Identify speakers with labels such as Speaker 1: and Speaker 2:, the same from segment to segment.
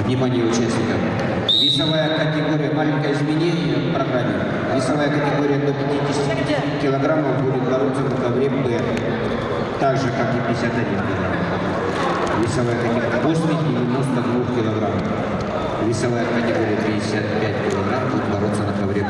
Speaker 1: Внимание участников. Весовая категория, маленькое изменение в программе. Весовая категория до 50 килограммов будет бороться на ковре Б. Так же, как и 51 килограмм. Весовая категория после 92 килограмм. Весовая категория 55 килограмм будет бороться на ковре Б.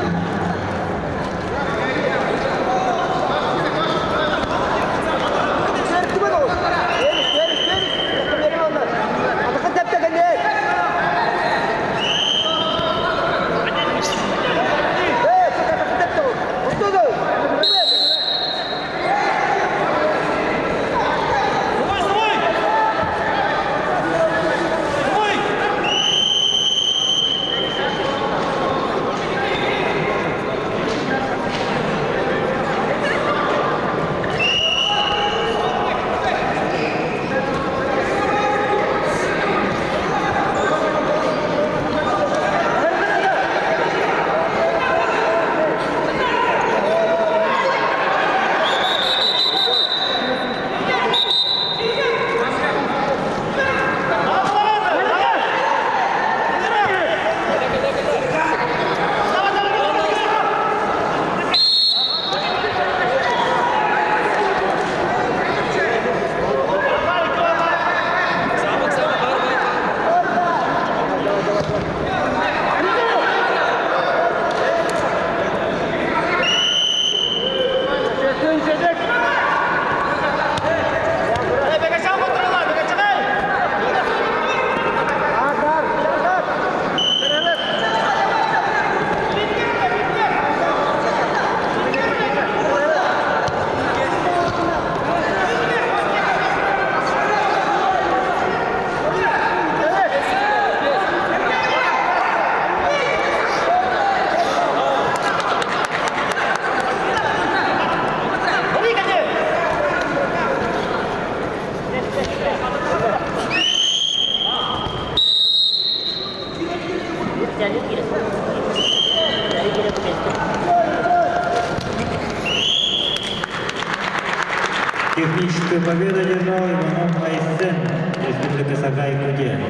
Speaker 2: Техническую победу одержал Иванов Айсен, Республика Саха-Якутия.